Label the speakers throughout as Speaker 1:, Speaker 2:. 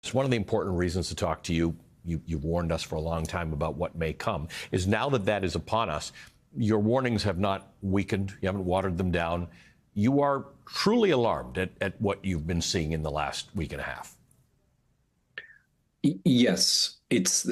Speaker 1: It's one of the important reasons to talk to you. You've warned us for a long time about what may come. Is now that that is upon us, your warnings have not weakened. You haven't watered them down. You are truly alarmed at what you've been seeing in the last week and a half.
Speaker 2: Yes, it's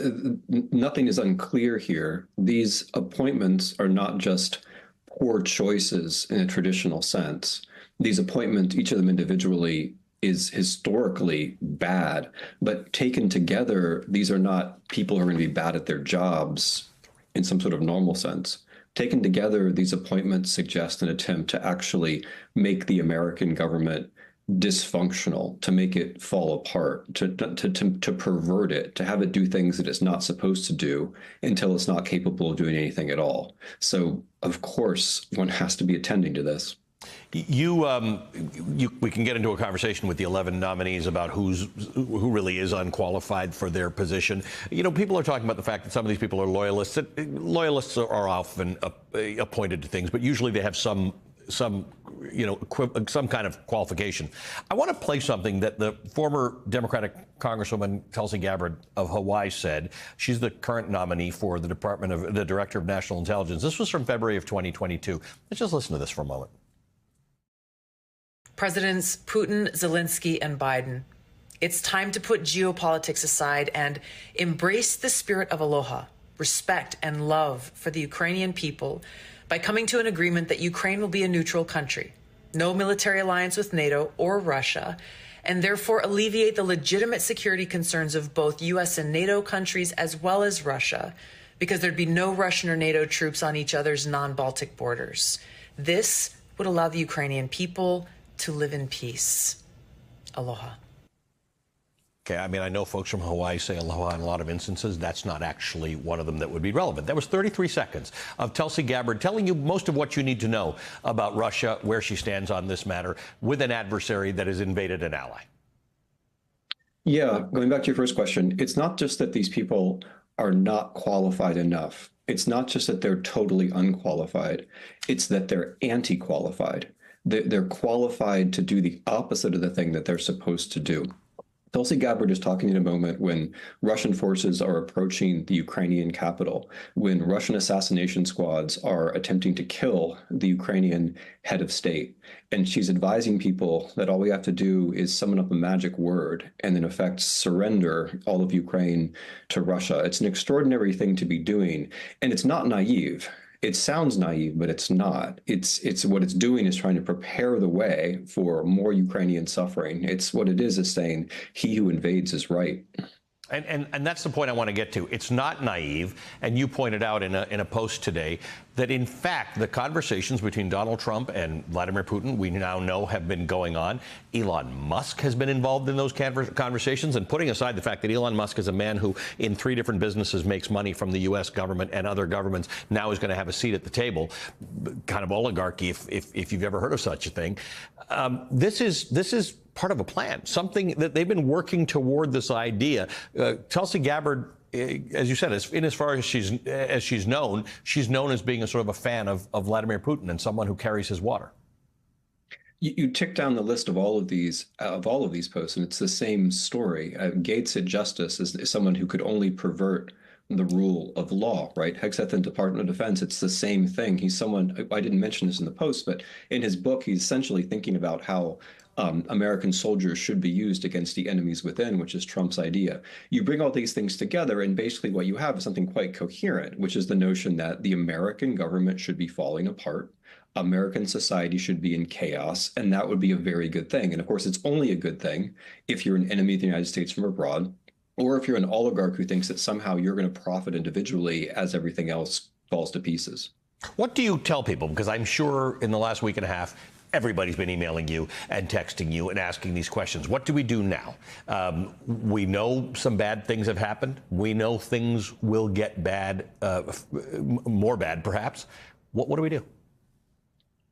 Speaker 2: nothing is unclear here. These appointments are not just poor choices in a traditional sense. These appointments, each of them individually, is historically bad, but taken together, these are not people who are going to be bad at their jobs in some sort of normal sense. Taken together, these appointments suggest an attempt to actually make the American government dysfunctional, to make it fall apart, to pervert it, to have it do things that it's not supposed to do until it's not capable of doing anything at all. So, of course, one has to be attending to this.
Speaker 1: We can get into a conversation with the 11 nominees about who really is unqualified for their position. You know, people are talking about the fact that some of these people are loyalists. Loyalists are often appointed to things, but usually they have some kind of qualification. I want to play something that the former Democratic Congresswoman Tulsi Gabbard of Hawaii said. She's the current nominee for the Director of National Intelligence. This was from February of 2022. Let's just listen to this for a moment.
Speaker 3: Presidents Putin, Zelensky, and Biden, it's time to put geopolitics aside and embrace the spirit of aloha, respect, and love for the Ukrainian people by coming to an agreement that Ukraine will be a neutral country, no military alliance with NATO or Russia, and therefore alleviate the legitimate security concerns of both U.S. and NATO countries as well as Russia, because there'd be no Russian or NATO troops on each other's non-Baltic borders. This would allow the Ukrainian people to live in peace. Aloha.
Speaker 1: Okay, I mean, I know folks from Hawaii say aloha in a lot of instances. That's not actually one of them that would be relevant. That was 33 seconds of Tulsi Gabbard telling you most of what you need to know about Russia, where she stands on this matter, with an adversary that has invaded an ally.
Speaker 2: Yeah, going back to your first question, it's not just that these people are not qualified enough. It's not just that they're totally unqualified. It's that they're anti-qualified. They're qualified to do the opposite of the thing that they're supposed to do. Tulsi Gabbard is talking in a moment when Russian forces are approaching the Ukrainian capital, when Russian assassination squads are attempting to kill the Ukrainian head of state. And she's advising people that all we have to do is summon up a magic word and in effect surrender all of Ukraine to Russia. It's an extraordinary thing to be doing, and it's not naive. It sounds naive, but it's not. It's what it's doing is trying to prepare the way for more Ukrainian suffering. It's what it is saying, he who invades is right.
Speaker 1: And that's the point I want to get to. It's not naive. And you pointed out in a post today that, in fact, the conversations between Donald Trump and Vladimir Putin, we now know, have been going on. Elon Musk has been involved in those conversations. And putting aside the fact that Elon Musk is a man who, in 3 different businesses, makes money from the U.S. government and other governments, now is going to have a seat at the table, kind of oligarchy, if you've ever heard of such a thing. This is part of a plan, something that they've been working toward, this idea. Tulsi Gabbard, as you said, as far as she's known as being a sort of a fan of Vladimir Putin and someone who carries his water.
Speaker 2: You tick down the list of all of these posts, and it's the same story. Gates at Justice is someone who could only pervert the rule of law, right? Hegseth in Department of Defense, it's the same thing. He's someone, I didn't mention this in the post, but in his book, he's essentially thinking about how American soldiers should be used against the enemies within, which is Trump's idea. You bring all these things together, and basically what you have is something quite coherent, which is the notion that the American government should be falling apart. American society should be in chaos, and that would be a very good thing. And of course, it's only a good thing if you're an enemy of the United States from abroad, or if you're an oligarch who thinks that somehow you're going to profit individually as everything else falls to pieces.
Speaker 1: What do you tell people? Because I'm sure in the last week and a half, everybody's been emailing you and texting you and asking these questions. What do we do now? We know some bad things have happened. We know things will get bad, more bad perhaps. What do we do?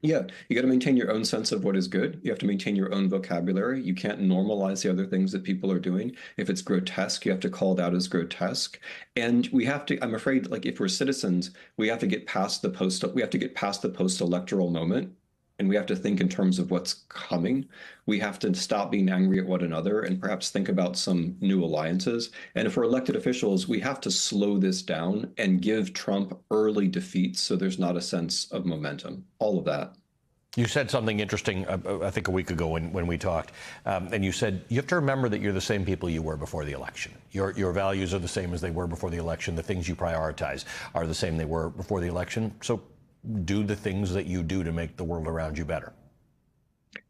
Speaker 2: Yeah, you got to maintain your own sense of what is good. You have to maintain your own vocabulary. You can't normalize the other things that people are doing. If it's grotesque, you have to call it out as grotesque. And we have to, I'm afraid, like if we're citizens, we have to get past the post-electoral moment and we have to think in terms of what's coming. We have to stop being angry at one another and perhaps think about some new alliances. And if we're elected officials, we have to slow this down and give Trump early defeats so there's not a sense of momentum. All of that.
Speaker 1: You said something interesting, I think a week ago when we talked, and you said you have to remember that you're the same people you were before the election. Your values are the same as they were before the election. The things you prioritize are the same they were before the election. So do the things that you do to make the world around you better.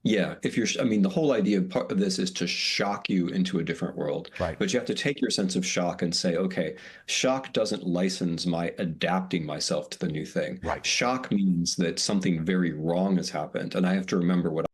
Speaker 2: Yeah, if you're, I mean, the whole idea of part of this is to shock you into a different world.
Speaker 1: Right.
Speaker 2: But you have to take your sense of shock and say, okay, shock doesn't license my adapting myself to the new thing.
Speaker 1: Right.
Speaker 2: Shock means that something very wrong has happened, and I have to remember what